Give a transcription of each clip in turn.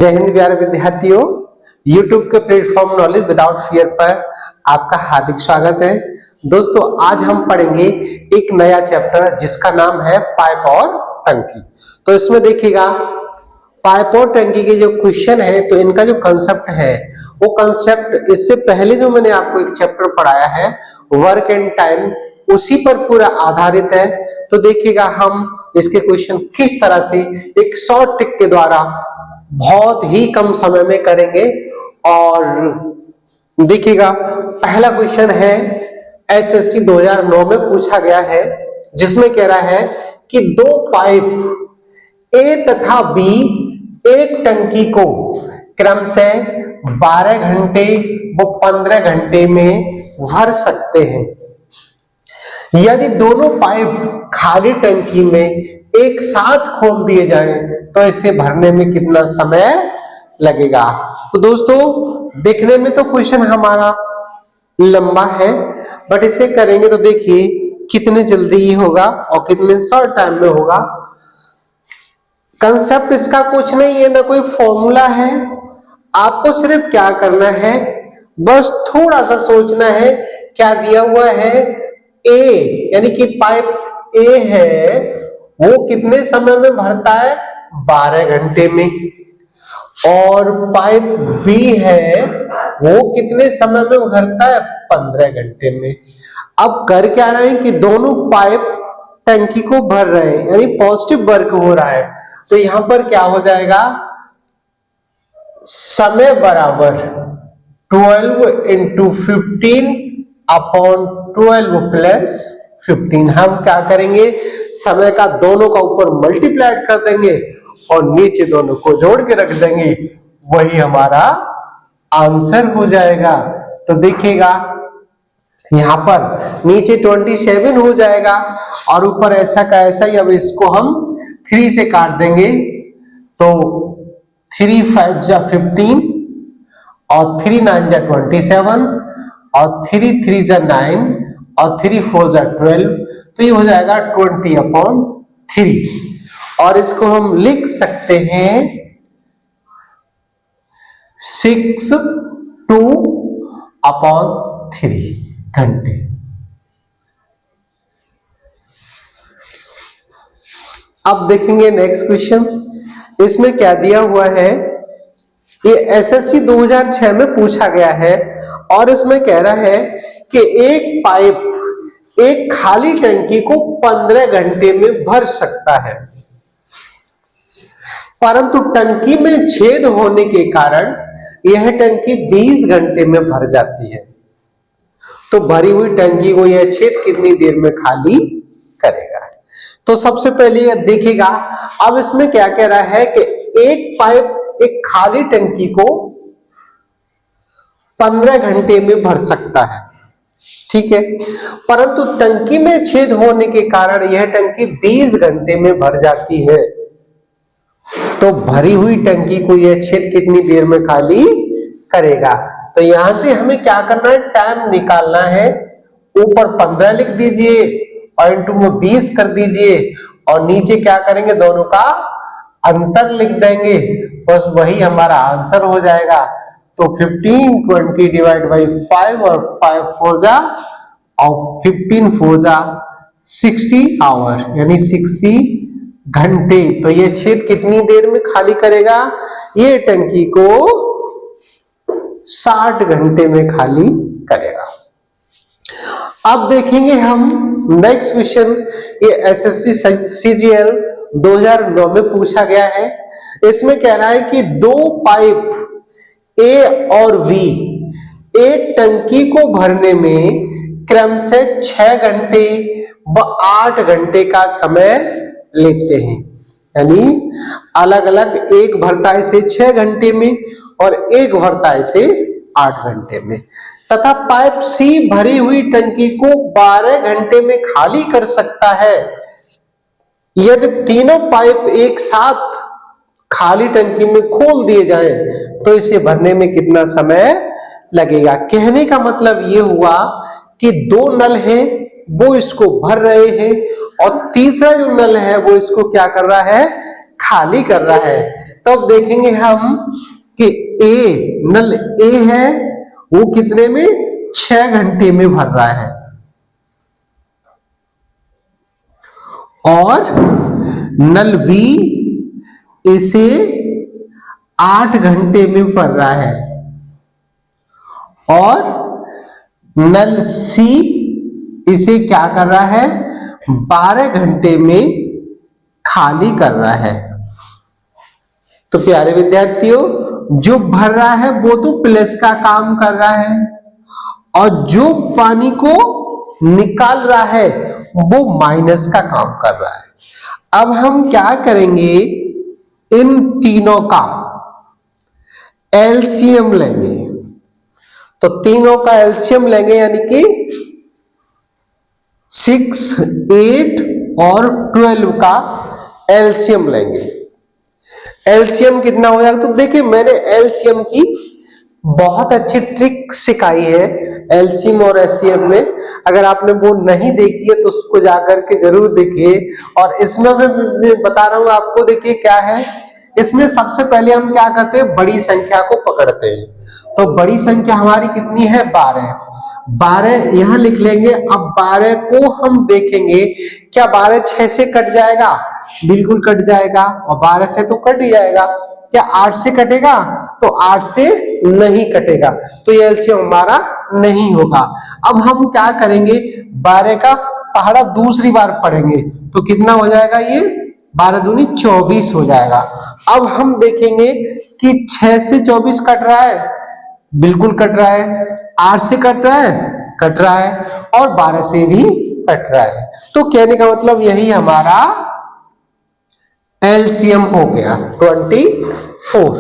जय हिंद प्यारे विद्यार्थियों, YouTube के प्लेटफॉर्म नॉलेज विदाउट फियर पर आपका हार्दिक स्वागत है। दोस्तों, आज हम पढ़ेंगे एक नया चैप्टर जिसका नाम है पाइप और टंकी। तो इसमें देखिएगा, पाइप और टंकी के जो क्वेश्चन है, तो इनका जो कंसेप्ट है वो कंसेप्ट इससे पहले जो मैंने आपको एक चैप्टर पढ़ाया है वर्क एंड टाइम, उसी पर पूरा आधारित है। तो देखिएगा हम इसके क्वेश्चन किस तरह से एक शॉर्ट ट्रिक के द्वारा बहुत ही कम समय में करेंगे। और देखिएगा, पहला क्वेश्चन है एसएससी 2009 में पूछा गया है, जिसमें कह रहा है कि दो पाइप ए तथा बी एक टंकी को क्रम से 12 घंटे व 15 घंटे में भर सकते हैं। यदि दोनों पाइप खाली टंकी में एक साथ खोल दिए जाएं तो इसे भरने में कितना समय लगेगा। तो दोस्तों, देखने में तो क्वेश्चन हमारा लंबा है, बट इसे करेंगे तो देखिए कितने जल्दी ये होगा और कितने शॉर्ट टाइम में होगा। कंसेप्ट इसका कुछ नहीं है, ना कोई फॉर्मूला है। आपको सिर्फ क्या करना है, बस थोड़ा सा सोचना है। क्या दिया हुआ है, ए यानी कि पाइप ए है वो कितने समय में भरता है, 12 घंटे में। और पाइप बी है वो कितने समय में भरता है, 15 घंटे में। अब कर क्या रहे हैं कि दोनों पाइप टंकी को भर रहे हैं, यानी पॉजिटिव वर्क हो रहा है। तो यहां पर क्या हो जाएगा, समय बराबर 12 इंटू 15 अपॉन 12 प्लस 15। हम क्या करेंगे, समय का दोनों का ऊपर मल्टीप्लाई कर देंगे और नीचे दोनों को जोड़ के रख देंगे, वही हमारा आंसर हो जाएगा। तो देखिएगा यहां पर नीचे 27 हो जाएगा और ऊपर ऐसा का ऐसा ही। अब इसको हम 3 से काट देंगे तो 3 5 जा 15 और 3 9 जा 27 और 3 3 जा 9 और 3 4 जा 12। तो ये हो जाएगा 20/3 और इसको हम लिख सकते हैं 6/2 घंटे। अब देखेंगे नेक्स्ट क्वेश्चन। इसमें क्या दिया हुआ है, ये एसएससी 2006 में पूछा गया है और इसमें कह रहा है कि एक पाइप एक खाली टंकी को 15 घंटे में भर सकता है, परंतु टंकी में छेद होने के कारण यह टंकी 20 घंटे में भर जाती है। तो भरी हुई टंकी को यह छेद कितनी देर में खाली करेगा। तो सबसे पहले यह देखिएगा, अब इसमें क्या कह रहा है कि एक पाइप एक खाली टंकी को 15 घंटे में भर सकता है, ठीक है, परंतु टंकी में छेद होने के कारण यह टंकी 20 घंटे में भर जाती है। तो भरी हुई टंकी को यह छेद कितनी देर में खाली करेगा। तो यहां से हमें क्या करना है, टाइम निकालना है। ऊपर 15 लिख दीजिए और इंटू में 20 कर दीजिए और नीचे क्या करेंगे, दोनों का अंतर लिख देंगे, बस वही हमारा आंसर हो जाएगा। तो 15 20 डिवाइड बाई 5 और 5 4 जा और 15 4 जा 60 आवर यानी 60 घंटे। तो ये छेद कितनी देर में खाली करेगा, ये टंकी को 60 घंटे में खाली करेगा। अब देखेंगे हम नेक्स्ट क्वेश्चन। ये एसएससी सीजीएल 2009 में पूछा गया है। इसमें कह रहा है कि दो पाइप ए और बी एक टंकी को भरने में क्रम से 6 घंटे व 8 घंटे का समय लेते हैं, यानी अलग अलग एक भरता है इसे 6 घंटे में और एक भरता है इसे 8 घंटे में, तथा पाइप सी भरी हुई टंकी को 12 घंटे में खाली कर सकता है। यदि तीनों पाइप एक साथ खाली टंकी में खोल दिए जाएं तो इसे भरने में कितना समय लगेगा। कहने का मतलब ये हुआ कि दो नल हैं वो इसको भर रहे हैं और तीसरा जो नल है वो इसको क्या कर रहा है, खाली कर रहा है। तो अब देखेंगे हम कि ए, नल ए है वो कितने में, 6 घंटे में भर रहा है, और नल बी इसे 8 घंटे में भर रहा है, और नल सी इसे क्या कर रहा है, 12 घंटे में खाली कर रहा है। तो प्यारे विद्यार्थियों, जो भर रहा है वो तो प्लस का काम कर रहा है, और जो पानी को निकाल रहा है वो माइनस का काम कर रहा है। अब हम क्या करेंगे, इन तीनों का एलसीएम लेंगे। तो तीनों का एलसीएम लेंगे, यानी कि 6, 8 और 12 का एलसीएम लेंगे। एलसीएम कितना हो जाएगा, तो देखिए मैंने एलसीएम की बहुत अच्छी ट्रिक सिखाई है एलसीएम और एचसीएफ में। अगर आपने वो नहीं देखी है तो उसको जाकर के जरूर देखिए। और इसमें मैं बता रहा हूं आपको, देखिए क्या है इसमें। सबसे पहले हम क्या करते हैं, बड़ी संख्या को पकड़ते हैं। तो बड़ी संख्या हमारी कितनी है, 12। 12 यहां लिख लेंगे। अब 12 को हम देखेंगे, क्या 12 6 से कट जाएगा, बिल्कुल कट जाएगा। और 12 से तो कट ही जाएगा। क्या 8 से कटेगा, तो 8 से नहीं कटेगा, तो ये एलसीएम हमारा नहीं होगा। अब हम क्या करेंगे, 12 का पहाड़ा दूसरी बार पढ़ेंगे तो कितना हो जाएगा, ये 12 दूनी 24 हो जाएगा। अब हम देखेंगे कि 6 से 24 कट रहा है, बिल्कुल कट रहा है। 8 से कट रहा है, कट रहा है। और 12 से भी कट रहा है। तो कहने का मतलब यही हमारा एलसीएम हो गया 24।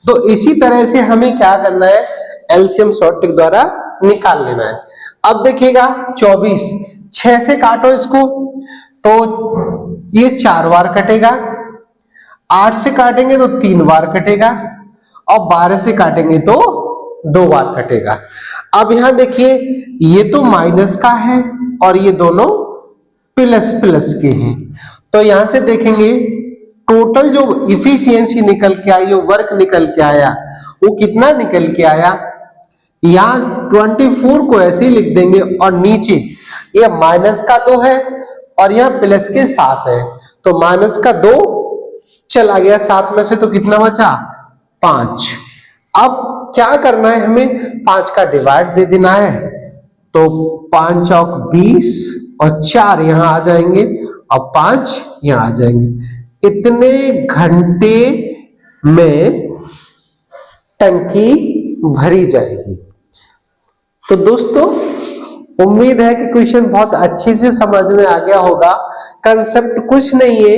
तो इसी तरह से हमें क्या करना है, एलसीएम शॉर्ट ट्रिक द्वारा निकाल लेना है। अब देखिएगा 24, 6 से काटो इसको तो ये 4 बार कटेगा। 8 से काटेंगे तो 3 बार कटेगा, और 12 से काटेंगे तो 2 बार कटेगा। अब यहां देखिए ये तो माइनस का है और ये दोनों प्लस प्लस के हैं। तो यहां से देखेंगे टोटल जो इफिशियंसी निकल के आई, जो वर्क निकल के आया, वो कितना निकल के आया। यहां 24 को ऐसे ही लिख देंगे, और नीचे ये माइनस का 2 है और यहां प्लस के 7 है। तो माइनस का 2 चला गया 7 में से, तो कितना बचा, 5। अब क्या करना है, हमें 5 का डिवाइड दे देना है। तो 5 चौक 20 और 4 यहां आ जाएंगे और 5 यहां आ जाएंगे। इतने घंटे में टंकी भरी जाएगी। तो दोस्तों उम्मीद है कि क्वेश्चन बहुत अच्छे से समझ में आ गया होगा। कंसेप्ट कुछ नहीं है,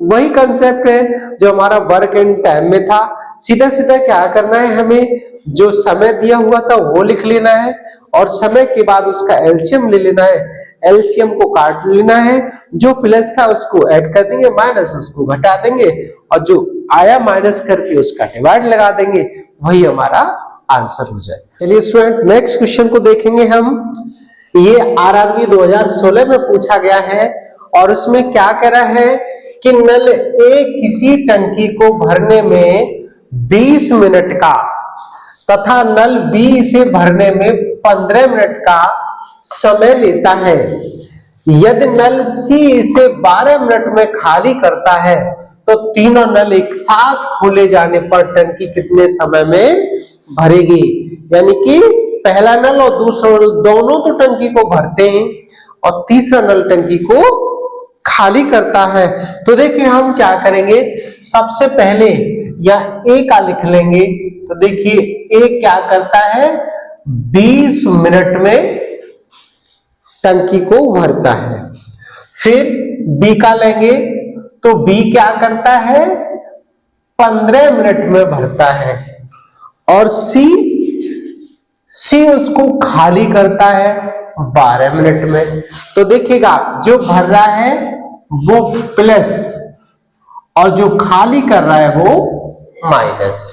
वही कंसेप्ट है जो हमारा वर्क एंड टाइम में था। सीधा सीधा क्या करना है, हमें जो समय दिया हुआ था वो लिख लेना है, और समय के बाद उसका एलसीएम ले लेना है। एलसीएम को काट लेना है, जो प्लस था उसको ऐड कर देंगे, माइनस उसको घटा देंगे, और जो आया माइनस करके उसका डिवाइड लगा देंगे, वही हमारा आंसर हो जाए। चलिए स्टूडेंट नेक्स्ट क्वेश्चन को देखेंगे हम। ये आरआरबी 2016 में पूछा गया है, और उसमें क्या कह रहा है कि नल ए किसी टंकी को भरने में 20 मिनट का तथा नल बी इसे भरने में 15 मिनट का समय लेता है। यदि नल सी इसे 12 मिनट में खाली करता है तो तीनों नल एक साथ खोले जाने पर टंकी कितने समय में भरेगी। यानी कि पहला नल और दूसरा नल दोनों तो टंकी को भरते हैं, और तीसरा नल टंकी को खाली करता है। तो देखिए हम क्या करेंगे, सबसे पहले या ए का लिख लेंगे। तो देखिए ए क्या करता है, 20 मिनट में टंकी को भरता है। फिर बी का लेंगे, तो बी क्या करता है, 15 मिनट में भरता है। और सी उसको खाली करता है 12 मिनट में। तो देखिएगा जो भर रहा है वो प्लस, और जो खाली कर रहा है वो माइनस।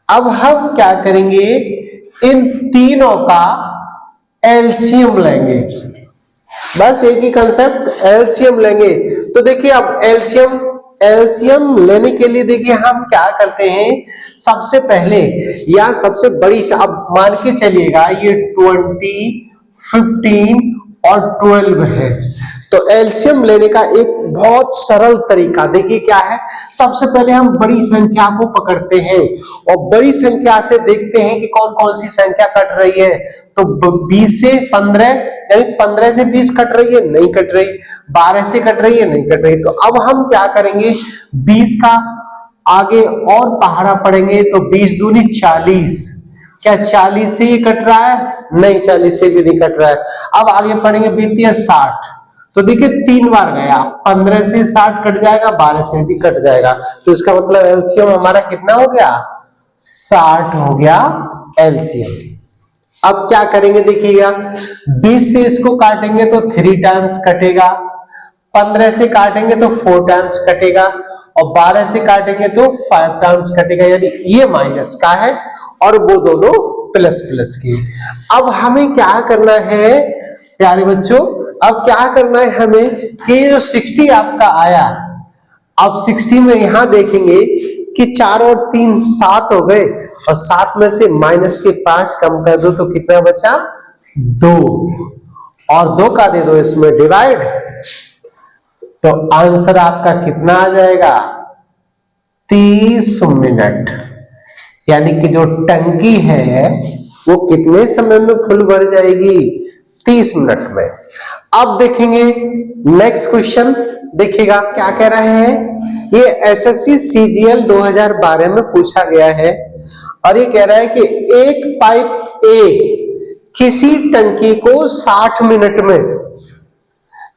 अब हम क्या करेंगे, इन तीनों का एलसीएम लेंगे। बस एक ही कंसेप्ट, एलसीएम लेंगे। तो देखिए अब एलसीएम एलसीएम लेने के लिए देखिए हम क्या करते हैं, सबसे पहले या सबसे बड़ी से अब मान के चलिएगा ये 20, 15 और 12 है। तो एलसीएम लेने का एक बहुत सरल तरीका देखिए क्या है, सबसे पहले हम बड़ी संख्या को पकड़ते हैं और बड़ी संख्या से देखते हैं कि कौन कौन सी संख्या कट रही है। तो 20 से 15 यानी 15 से 20 कट रही है, नहीं कट रही। 12 से कट रही है, नहीं कट रही। तो अब हम क्या करेंगे, 20 का आगे और पहाड़ा पड़ेंगे तो 20 दूनी 40। क्या 40 से ये कट रहा है? नहीं, 40 से भी नहीं कट रहा है। अब आगे पढ़ेंगे 20 60, तो देखिए 3 बार गया, 15 से 60 कट जाएगा, 12 से भी कट जाएगा। तो इसका मतलब एलसीएम हमारा कितना हो गया? 60 हो गया एलसीएम। अब क्या करेंगे देखिएगा, 20 से इसको काटेंगे तो 3 टाइम्स कटेगा, 15 से काटेंगे तो 4 टाइम्स कटेगा और 12 से काटेंगे तो 5 टाइम्स कटेगा। यानी ये माइनस का है और वो दोनों प्लस प्लस की। अब हमें क्या करना है प्यारे बच्चों, अब क्या करना है हमें कि जो 60 आपका आया, अब 60 में यहां देखेंगे कि 4 और 3 7 हो गए और 7 में से माइनस के 5 कम कर दो तो कितना बचा? 2 और 2 का दे दो इसमें डिवाइड, तो आंसर आपका कितना आ जाएगा? 30 मिनट। यानी कि जो टंकी है वो कितने समय में फुल भर जाएगी? 30 मिनट में। अब देखेंगे नेक्स्ट क्वेश्चन, देखिएगा क्या कह रहे हैं। ये एसएससी सीजीएल 2012 में पूछा गया है और ये कह रहा है कि एक पाइप ए किसी टंकी को 60 मिनट में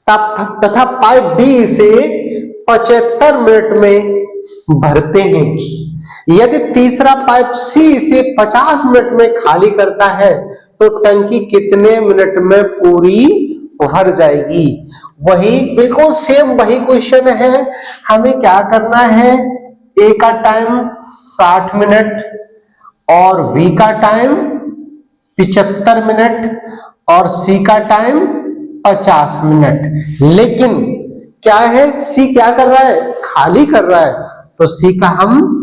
तथा पाइप बी से 75 मिनट में भरते हैं। यदि तीसरा पाइप सी इसे 50 मिनट में खाली करता है तो टंकी कितने मिनट में पूरी भर जाएगी? वही बिल्कुल सेम वही क्वेश्चन है। हमें क्या करना है, ए का टाइम 60 मिनट और बी का टाइम 75 मिनट और सी का टाइम 50 मिनट। लेकिन क्या है, सी क्या कर रहा है? खाली कर रहा है, तो सी का हम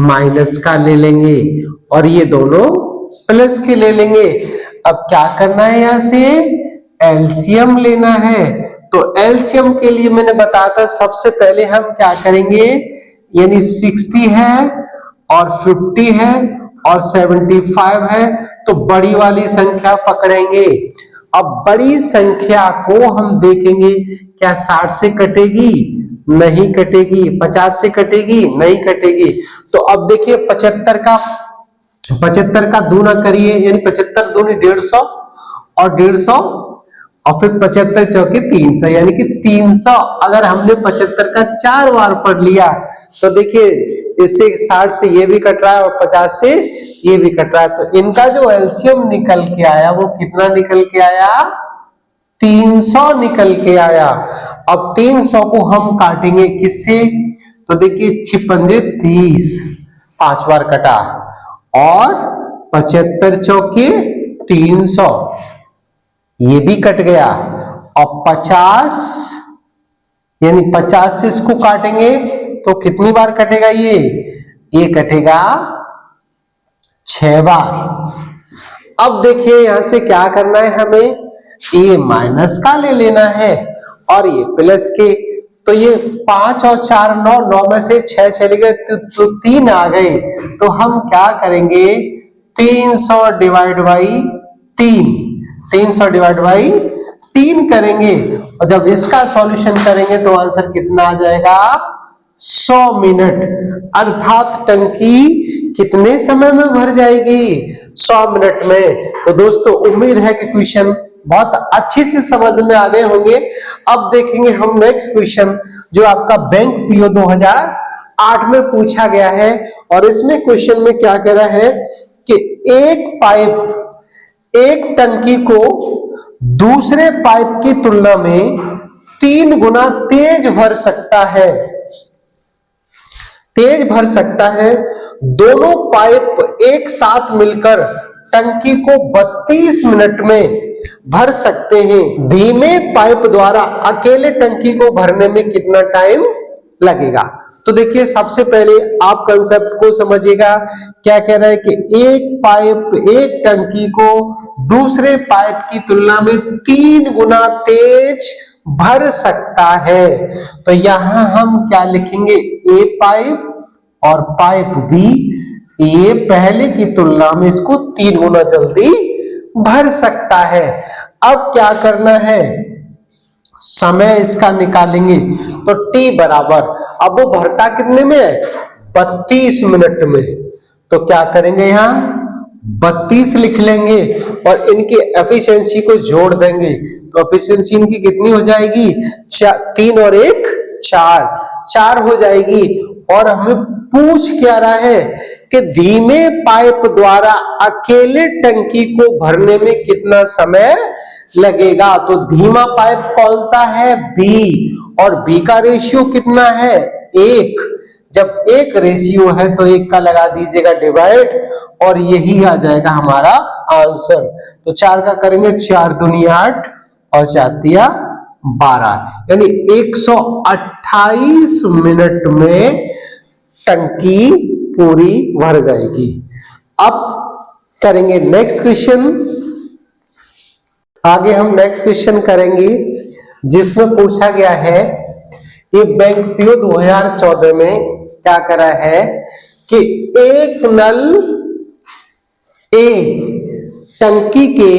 माइनस का ले लेंगे और ये दोनों प्लस के ले लेंगे। अब क्या करना है, यहां से एलसीएम लेना है। तो एलसीएम के लिए मैंने बताया था सबसे पहले हम क्या करेंगे, यानी 60 है और 50 है और 75 है, तो बड़ी वाली संख्या पकड़ेंगे। अब बड़ी संख्या को हम देखेंगे क्या 60 से कटेगी? नहीं कटेगी। 50 से कटेगी? नहीं कटेगी। तो अब देखिए 75 का दूना करिए, यानी 75 दूनी 150 और 150 और फिर 75 चौके 300, यानी कि 300। अगर हमने 75 का 4 बार पढ़ लिया तो देखिए इससे 60 से ये भी कट रहा है और 50 से ये भी कट रहा है, तो इनका जो एलसीएम निकल के आया वो कितना निकल के आया? 300 निकल के आया। अब 300 को हम काटेंगे किससे? तो देखिए 56 30, 5 बार कटा और 75 चौके 300, ये भी कट गया और 50 यानी 50 से इसको काटेंगे तो कितनी बार कटेगा? ये कटेगा 6 बार। अब देखिए यहां से क्या करना है हमें, ये माइनस का ले लेना है और ये प्लस के। तो ये 5 और 4 9, 9 में से 6 चले गए तो 3 आ गए। तो हम क्या करेंगे, 300 डिवाइड बाई 3, 300 डिवाइड बाई 3 करेंगे और जब इसका सॉल्यूशन करेंगे तो आंसर कितना आ जाएगा? 100 मिनट। अर्थात टंकी कितने समय में भर जाएगी? 100 मिनट में। तो दोस्तों उम्मीद है कि क्वेश्चन बहुत अच्छे से समझ में आ गए होंगे। अब देखेंगे हम नेक्स्ट क्वेश्चन जो आपका बैंक पीओ 2008 में पूछा गया है और इसमें क्वेश्चन में क्या कह रहा है कि एक पाइप एक टंकी को दूसरे पाइप की तुलना में 3 गुना तेज भर सकता है। तेज भर सकता है। दोनों पाइप एक साथ मिलकर टंकी को 32 मिनट में भर सकते हैं। धीमे पाइप द्वारा अकेले टंकी को भरने में कितना टाइम लगेगा। तो देखिए सबसे पहले आप कंसेप्ट को समझिएगा। क्या कह रहा है कि एक टंकी को दूसरे पाइप की तुलना में 3 गुना तेज भर सकता है। तो यहां हम क्या लिखेंगे, ए पाइप और पाइप बी, ये पहले की तुलना में इसको 3 गुना जल्दी भर सकता है। अब क्या करना है, समय इसका निकालेंगे। तो t बराबर, अब वो भरता कितने में है, 32 मिनट में। तो क्या करेंगे, यहां 32 लिख लेंगे और इनकी एफिशिएंसी को जोड़ देंगे। तो एफिशिएंसी इनकी कितनी हो जाएगी, 3 और 1 4 हो जाएगी। और हमें पूछ क्या रहा है कि धीमे पाइप द्वारा अकेले टंकी को भरने में कितना समय लगेगा। तो धीमा पाइप कौन सा है, बी, और बी का रेशियो कितना है, 1। जब 1 रेशियो है तो 1 का लगा दीजिएगा डिवाइड, और यही आ जाएगा हमारा आंसर। तो 4 का करेंगे, 4 दूनी 8 और 4 तिया 12, यानी 128 मिनट में टंकी पूरी भर जाएगी। अब करेंगे नेक्स्ट क्वेश्चन। आगे हम नेक्स्ट क्वेश्चन करेंगे जिसमें पूछा गया है, ये बैंक पीओ 2014 में क्या करा है कि एक नल ए टंकी के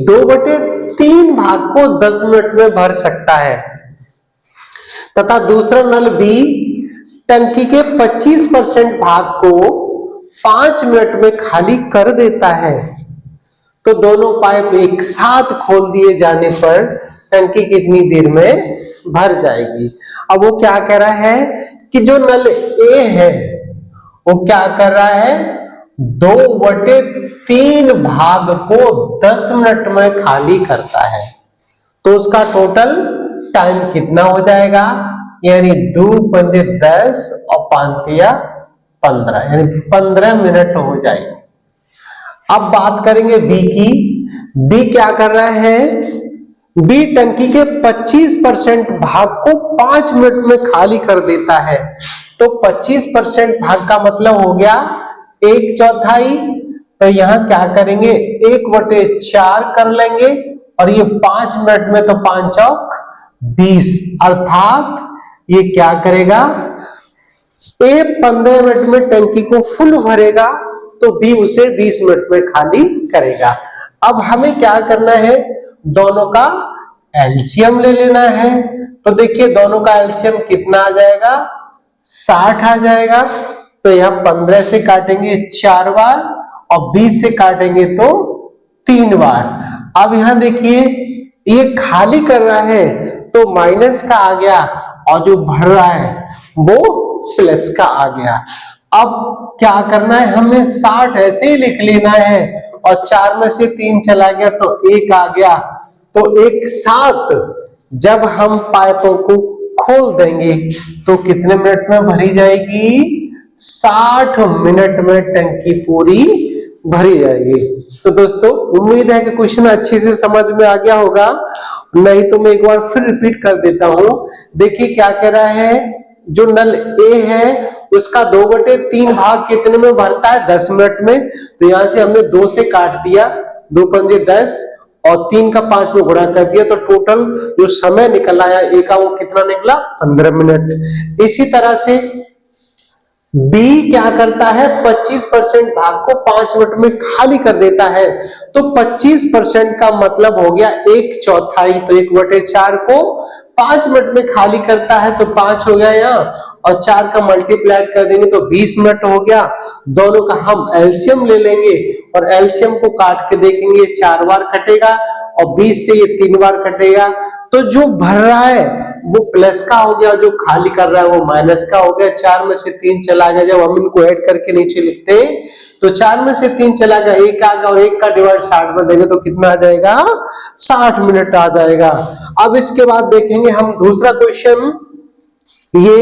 2/3 भाग को 10 मिनट में भर सकता है, तथा दूसरा नल बी टंकी के 25% भाग को 5 मिनट में खाली कर देता है। तो दोनों पाइप एक साथ खोल दिए जाने पर टंकी कितनी देर में भर जाएगी। अब वो क्या कह रहा है कि जो नल ए है वो क्या कर रहा है, 2/3 भाग को 10 मिनट में खाली करता है। तो उसका टोटल टाइम कितना हो जाएगा, यानी 2 पंजे 10 और 5 तिया 15, यानी 15 मिनट हो जाएगी। अब बात करेंगे बी की। बी क्या कर रहा है, बी टंकी के 25% भाग को 5 मिनट में खाली कर देता है। तो 25% भाग का मतलब हो गया 1/4। तो यहां क्या करेंगे, 1/4 कर लेंगे, और ये 5 मिनट में तो 5 चौक 20, अर्थात ये क्या करेगा, ए 15 मिनट में टंकी को फुल भरेगा, तो बी उसे 20 मिनट में खाली करेगा। अब हमें क्या करना है, दोनों का एलसीएम ले लेना है। तो देखिए दोनों का एलसीएम कितना आ जाएगा, 60 आ जाएगा। तो यहां 15 से काटेंगे 4 बार और 20 से काटेंगे तो 3 बार। अब यहां देखिए ये खाली कर रहा है तो माइनस का आ गया, और जो भर रहा है वो प्लस का आ गया। अब क्या करना है, हमें 60 ऐसे ही लिख लेना है, और 4 में से 3 चला गया तो 1 आ गया। तो एक साथ जब हम पाइपों को खोल देंगे तो कितने मिनट में भरी जाएगी, 60 मिनट में टंकी पूरी भरी जाएगी। तो दोस्तों उम्मीद है कि क्वेश्चन अच्छे से समझ में आ गया होगा, नहीं तो मैं एक बार फिर रिपीट कर देता हूं। देखिए क्या कह रहा है, जो नल ए है उसका 2/3 भाग कितने में भरता है, 10 मिनट में। तो यहां से हमने 2 से काट दिया, 2 पंजे 10 और 3 का 5 में गुणा कर दिया, तो टोटल जो समय निकला है ए का वो कितना निकला, 15 मिनट। इसी तरह से बी क्या करता है, 25% भाग को 5 मिनट में खाली कर देता है। तो 25% का मतलब हो गया 1/4। तो 1/4 को 5 मिनट में खाली करता है, तो 5 हो गया यहाँ, और 4 का मल्टीप्लाई कर देंगे तो 20 मिनट हो गया। दोनों का हम एलसीएम ले लेंगे, और एलसीएम को काट के देखेंगे 4 बार कटेगा और 20 से ये 3 बार कटेगा। तो जो भर रहा है वो प्लस का हो गया, जो खाली कर रहा है वो माइनस का हो गया। 4 में से 3 चला गया, जब हम इनको ऐड करके नीचे लिखते तो 4 में से 3 चला गया, 1 आ गया, और 1 का डिवाइड 60 में देंगे तो कितना आ जाएगा, 60 मिनट आ जाएगा। अब इसके बाद देखेंगे हम दूसरा क्वेश्चन। ये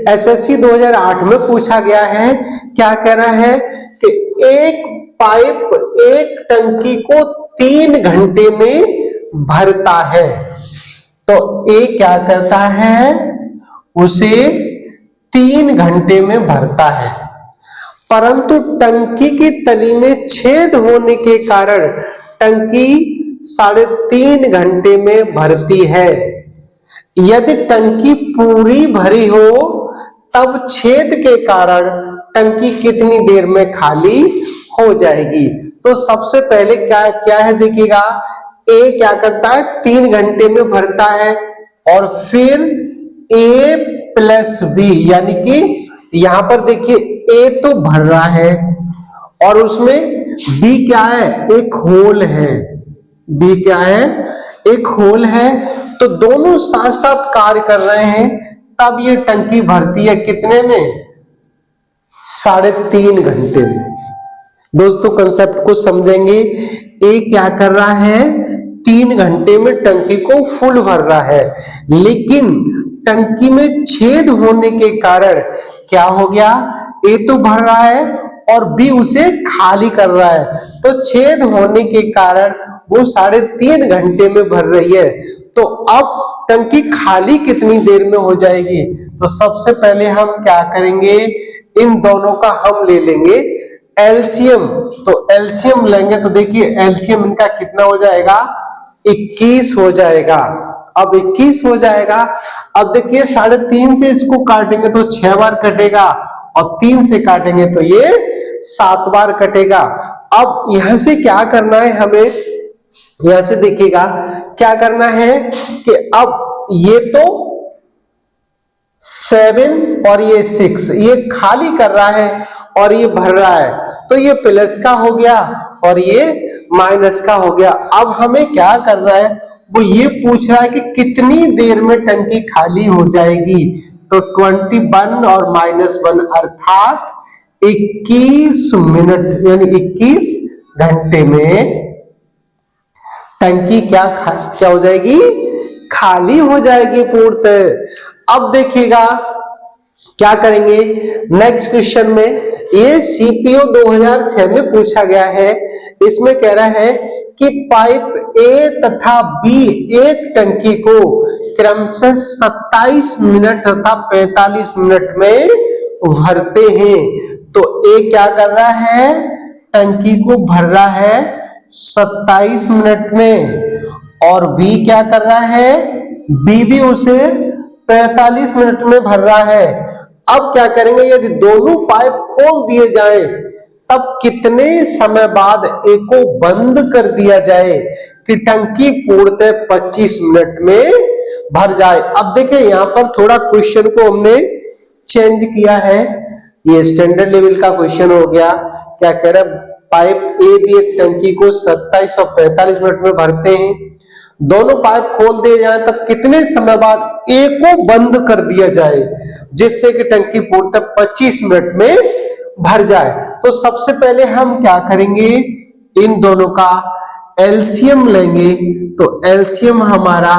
एसएससी 2008 में पूछा गया है। क्या कह रहा है कि एक पाइप एक टंकी को 3 घंटे में भरता है। तो ए क्या करता है, उसे 3 घंटे में भरता है, परंतु टंकी की तली में छेद होने के कारण टंकी 3.5 घंटे में भरती है। यदि टंकी पूरी भरी हो तब छेद के कारण टंकी कितनी देर में खाली हो जाएगी? तो सबसे पहले क्या क्या है देखिएगा, ए क्या करता है 3 घंटे में भरता है, और फिर ए प्लस बी, यानी कि यहां पर देखिए ए तो भर रहा है और उसमें बी क्या है, एक होल है। बी क्या है, एक होल है। तो दोनों साथ साथ कार्य कर रहे हैं, तब ये टंकी भरती है कितने में? 3.5 घंटे में। दोस्तों कंसेप्ट को समझेंगे। ए क्या कर रहा है, 3 घंटे में टंकी को फुल भर रहा है, लेकिन टंकी में छेद होने के कारण क्या हो गया, ए तो भर रहा है और बी उसे खाली कर रहा है, तो छेद होने के कारण वो 3.5 घंटे में भर रही है। तो अब टंकी खाली कितनी देर में हो जाएगी? तो सबसे पहले हम क्या करेंगे, इन दोनों का हम ले लेंगे एलसीएम। तो एलसीएम लेंगे तो देखिए एलसीएम इनका कितना हो जाएगा, 21 हो जाएगा। अब 21 हो जाएगा। अब देखिए 3.5 से इसको काटेंगे तो 6 बार कटेगा, और 3 से काटेंगे तो ये 7 बार कटेगा। अब यहां से क्या करना है हमें, यहां से देखिएगा क्या करना है कि अब ये तो 7 और ये 6, ये खाली कर रहा है और ये भर रहा है, तो ये प्लस का हो गया और ये माइनस का हो गया। अब हमें क्या करना है, वो ये पूछ रहा है कि कितनी देर में टंकी खाली हो जाएगी। तो 21 और -1 अर्थात 21 मिनट, यानी 21 घंटे में टंकी क्या हो जाएगी, खाली हो जाएगी पूर्णतः। अब देखिएगा क्या करेंगे नेक्स्ट क्वेश्चन में, ये सीपीओ 2006 में पूछा गया है। इसमें कह रहा है कि पाइप ए तथा बी एक टंकी को क्रमशः 27 मिनट तथा 45 मिनट में भरते हैं। तो ए क्या कर रहा है, टंकी को भर रहा है 27 मिनट में, और बी क्या कर रहा है, बी भी उसे 45 मिनट में भर रहा है। अब क्या करेंगे, यदि दोनों पाइप खोल दिए जाए तब कितने समय बाद ए को बंद कर दिया जाए कि टंकी पूर्णतः 25 मिनट में भर जाए। अब देखिए यहां पर थोड़ा क्वेश्चन को हमने चेंज किया है, ये स्टैंडर्ड लेवल का क्वेश्चन हो गया। क्या कह रहा है, पाइप ए भी एक टंकी को 27 और 45 मिनट में भरते हैं, दोनों पाइप खोल दिए जाए तब कितने समय बाद ए को बंद कर दिया जाए जिससे कि टंकी पूर्णतः 25 मिनट में भर जाए। तो सबसे पहले हम क्या करेंगे, इन दोनों का एलसीएम लेंगे। तो एलसीएम हमारा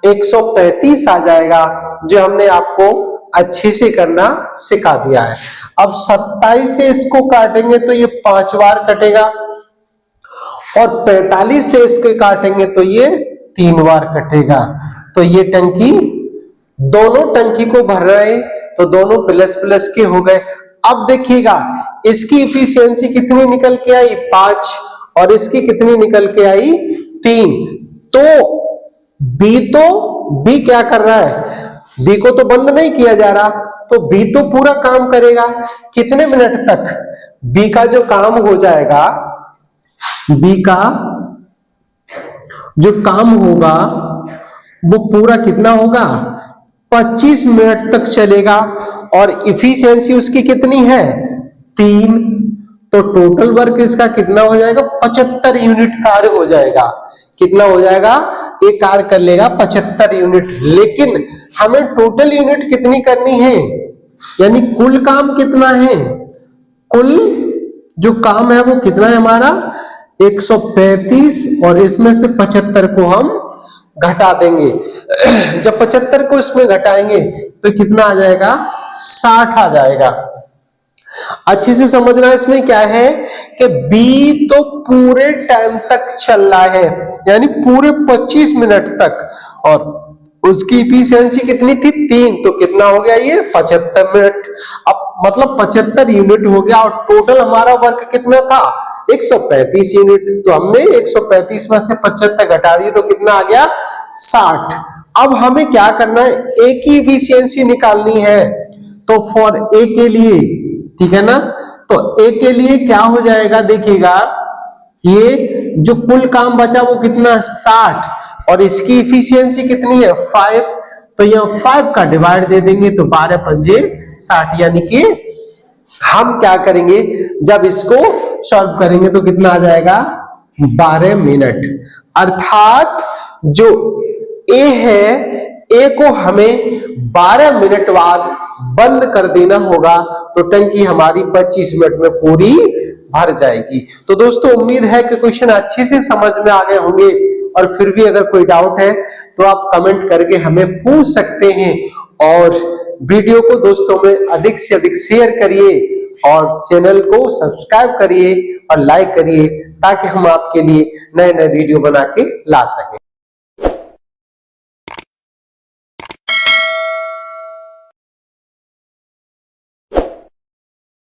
135 आ जाएगा, जो हमने आपको अच्छे से करना सिखा दिया है। अब 27 से इसको काटेंगे तो ये 5 बार कटेगा, और 45 से इसके काटेंगे तो ये 3 बार कटेगा। तो ये टंकी, दोनों टंकी को भर रहे हैं तो दोनों प्लस प्लस के हो गए। अब देखिएगा इसकी इफिशियंसी कितनी निकल के आई, 5, और इसकी कितनी निकल के आई, 3। तो बी क्या कर रहा है, बी को तो बंद नहीं किया जा रहा, तो बी तो पूरा काम करेगा। कितने मिनट तक, बी का जो काम हो जाएगा, बी का जो काम होगा वो पूरा कितना होगा, 25 मिनट तक चलेगा, और इफिशियंसी उसकी कितनी है, 3। तो टोटल वर्क इसका कितना हो जाएगा, 75 यूनिट कार्य हो जाएगा। कितना हो जाएगा, ये कार्य कर लेगा 75 यूनिट। लेकिन हमें टोटल यूनिट कितनी करनी है, यानी कुल काम कितना है, कुल जो काम है वो कितना है हमारा 135, और इसमें से 75 को हम घटा देंगे। जब 75 को इसमें घटाएंगे तो कितना आ जाएगा, 60 आ जाएगा। अच्छे से समझना इसमें क्या है कि बी तो पूरे टाइम तक चल रहा है, यानी पूरे 25 मिनट तक, और उसकी इफिशियंसी कितनी थी 3, तो कितना हो गया ये 75 मिनट। अब मतलब 75 यूनिट हो गया और टोटल हमारा वर्क कितना था 135 यूनिट। तो हमने 135 में से 75 घटा दिए तो कितना आ गया 60। अब हमें क्या करना है, ए की इफिशियंसी निकालनी है। तो फॉर ए के लिए, ठीक है ना, तो ए के लिए क्या हो जाएगा, देखिएगा ये जो कुल काम बचा वो कितना 60 और इसकी इफिशियंसी कितनी है 5। तो यह 5 का डिवाइड दे देंगे तो 12 पंजे 60, यानी कि हम क्या करेंगे जब इसको सॉल्व करेंगे तो कितना आ जाएगा 12 मिनट। अर्थात जो ए है, ए को हमें 12 मिनट बाद बंद कर देना होगा तो टंकी हमारी 25 मिनट में पूरी भर जाएगी। तो दोस्तों उम्मीद है कि क्वेश्चन अच्छे से समझ में आ गए होंगे और फिर भी अगर कोई डाउट है तो आप कमेंट करके हमें पूछ सकते हैं। और वीडियो को दोस्तों में अधिक से अधिक शेयर करिए और चैनल को सब्सक्राइब करिए और लाइक करिए ताकि हम आपके लिए नए नए वीडियो बना के ला सकें।